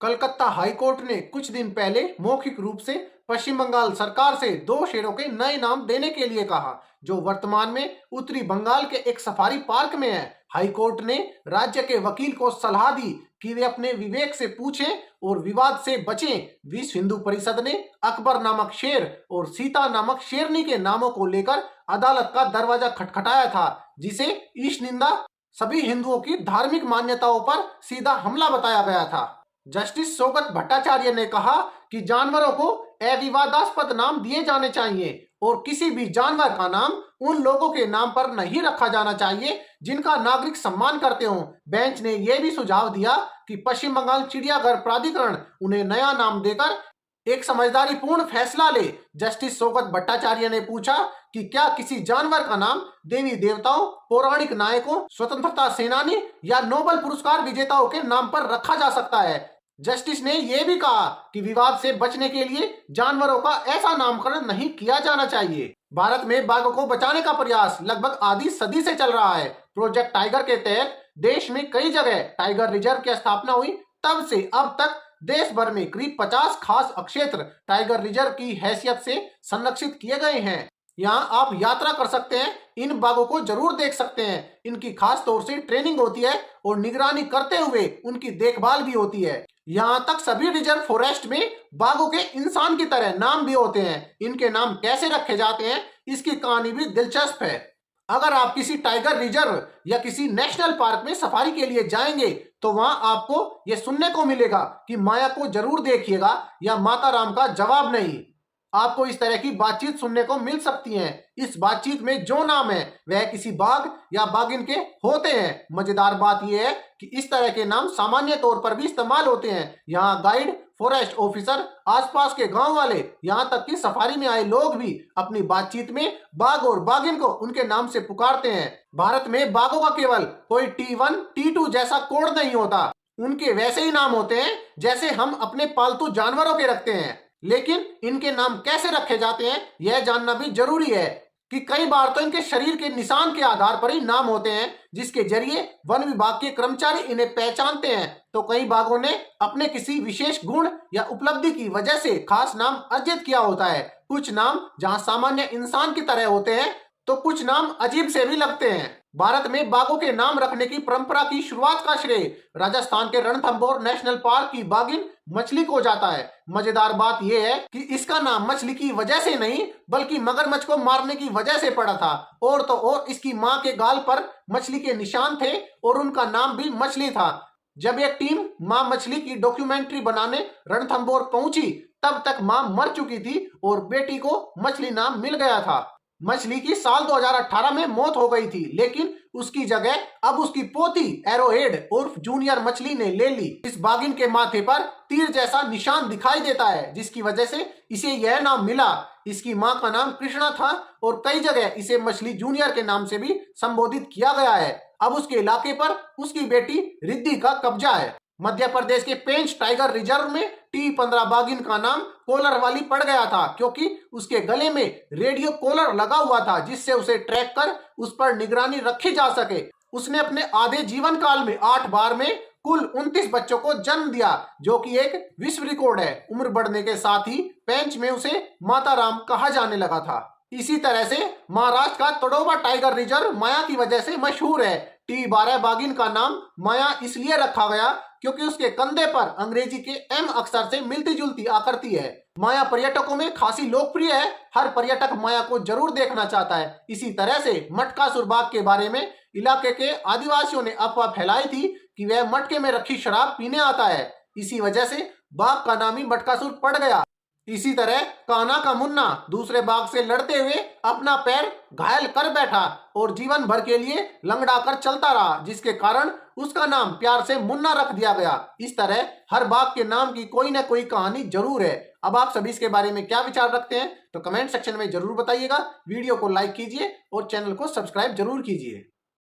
Calcutta high court ने कुछ दिन पहले मौखिक रूप से पश्चिम बंगाल सरकार से 2 शेरों के नए नाम देने के लिए कहा, जो वर्तमान में उत्तरी बंगाल के एक सफारी पार्क में है। हाईकोर्ट ने राज्य के वकील को सलाह दी कि वे अपने विवेक से पूछें और विवाद से बचें। विश्व हिंदू परिषद ने अकबर नामक शेर और सीता नामक शेरनी के नामों को लेकर अदालत का दरवाजा खटखटाया था, जिसे ईशनिंदा सभी हिंदुओं की धार्मिक मान्यताओं पर सीधा हमला बताया गया था। जस्टिस सौगत भट्टाचार्य ने कहा कि जानवरों को अविवादास्पद नाम दिए जाने चाहिए और किसी भी जानवर का नाम उन लोगों के नाम पर नहीं रखा जाना चाहिए जिनका नागरिक सम्मान करते हों। बेंच ने यह भी सुझाव दिया कि पश्चिम बंगाल चिड़ियाघर प्राधिकरण उन्हें नया नाम देकर एक समझदारीपूर्ण फैसला ले। जस्टिस सौगत भट्टाचार्य ने पूछा कि क्या किसी जानवर का नाम देवी देवताओं, पौराणिक नायकों, स्वतंत्रता सेनानी या नोबेल पुरस्कार विजेताओं के नाम पर रखा जा सकता है। जस्टिस ने यह भी कहा कि विवाद से बचने के लिए जानवरों का ऐसा नामकरण नहीं किया जाना चाहिए। भारत में बाघों को बचाने का प्रयास लगभग आधी सदी से चल रहा है। प्रोजेक्ट टाइगर के तहत देश में कई जगह टाइगर रिजर्व की स्थापना हुई। तब से अब तक देश भर में करीब 50 खास क्षेत्र टाइगर रिजर्व की हैसियत से संरक्षित किए गए हैं। यहाँ आप यात्रा कर सकते हैं, इन बाघों को जरूर देख सकते हैं। इनकी खास तौर से ट्रेनिंग होती है और निगरानी करते हुए उनकी देखभाल भी होती है। यहाँ तक सभी रिजर्व फॉरेस्ट में बाघों के इंसान की तरह नाम भी होते हैं। इनके नाम कैसे रखे जाते हैं, इसकी कहानी भी दिलचस्प है। अगर आप किसी टाइगर रिजर्व या किसी नेशनल पार्क में सफारी के लिए जाएंगे तो वहां आपको यह सुनने को मिलेगा कि माया को जरूर देखिएगा या माता राम का जवाब नहीं। आपको इस तरह की बातचीत सुनने को मिल सकती है। इस बातचीत में जो नाम है वह किसी बाघ या बाघिन के होते हैं। मजेदार बात यह है कि इस तरह के नाम सामान्य तौर पर भी इस्तेमाल होते हैं। यहाँ गाइड, फॉरेस्ट ऑफिसर, आसपास के गांव वाले, यहाँ तक कि सफारी में आए लोग भी अपनी बातचीत में बाघ और बाघिन को उनके नाम से पुकारते हैं। भारत में बाघों का केवल कोई T1, T2 जैसा कोड नहीं होता। उनके वैसे ही नाम होते हैं जैसे हम अपने पालतू जानवरों के रखते हैं। लेकिन इनके नाम कैसे रखे जाते हैं यह जानना भी जरूरी है कि कई बार तो इनके शरीर के निशान के आधार पर ही नाम होते हैं, जिसके जरिए वन विभाग के कर्मचारी इन्हें पहचानते हैं। तो कई बाघों ने अपने किसी विशेष गुण या उपलब्धि की वजह से खास नाम अर्जित किया होता है। कुछ नाम जहां सामान्य इंसान की तरह होते हैं तो कुछ नाम अजीब से भी लगते हैं। भारत में बाघों के नाम रखने की परंपरा की शुरुआत का श्रेय राजस्थान के रणथंभौर नेशनल पार्क की बाघिन मछली को जाता है। मजेदार बात यह है कि इसका नाम मछली की वजह से नहीं बल्कि मगरमच्छ को मारने की वजह से पड़ा था। और तो और इसकी मां के गाल पर मछली के निशान थे और उनका नाम भी मछली था। जब एक टीम मां मछली की डॉक्यूमेंट्री बनाने रणथंभौर पहुंची तब तक मां मर चुकी थी और बेटी को मछली नाम मिल गया था। मछली की साल 2018 में मौत हो गई थी, लेकिन उसकी जगह अब उसकी पोती एरोहेड उर्फ जूनियर मछली ने ले ली। इस बाघिन के माथे पर तीर जैसा निशान दिखाई देता है, जिसकी वजह से इसे यह नाम मिला। इसकी मां का नाम कृष्णा था और कई जगह इसे मछली जूनियर के नाम से भी संबोधित किया गया है। अब उसके इलाके पर उसकी बेटी रिद्धि का कब्जा है। मध्य प्रदेश के पेंच टाइगर रिजर्व में T15 बाघिन का नाम कॉलर वाली पड़ गया था, क्योंकि उसके गले में रेडियो कॉलर लगा हुआ था जिससे उसे ट्रैक कर उस पर निगरानी रखी जा सके। उसने अपने आधे जीवन काल में 8 बार में कुल 29 बच्चों को जन्म दिया, जो कि एक विश्व रिकॉर्ड है। उम्र बढ़ने के साथ ही पेंच में उसे माता राम कहा जाने लगा था। इसी तरह से महाराष्ट्र का तड़ोबा टाइगर रिजर्व माया की वजह से मशहूर है। T12 बाघिन का नाम माया इसलिए रखा गया क्योंकि उसके कंधे पर अंग्रेजी के M अक्षर से मिलती जुलती आकृति है। माया पर्यटकों में खासी लोकप्रिय है। हर पर्यटक माया को जरूर देखना चाहता है। इसी तरह से मटकासुर बाघ के बारे में इलाके के आदिवासियों ने अफवाह फैलाई थी कि वह मटके में रखी शराब पीने आता है। इसी वजह से बाघ का नाम ही मटकासुर पड़ गया। इसी तरह कान्हा का मुन्ना दूसरे बाघ से लड़ते हुए अपना पैर घायल कर बैठा और जीवन भर के लिए लंगड़ा कर चलता रहा, जिसके कारण उसका नाम प्यार से मुन्ना रख दिया गया। इस तरह हर बाघ के नाम की कोई ना कोई कहानी जरूर है। अब आप सभी इसके बारे में क्या विचार रखते हैं तो कमेंट सेक्शन में जरूर बताइएगा। वीडियो को लाइक कीजिए और चैनल को सब्सक्राइब जरूर कीजिए।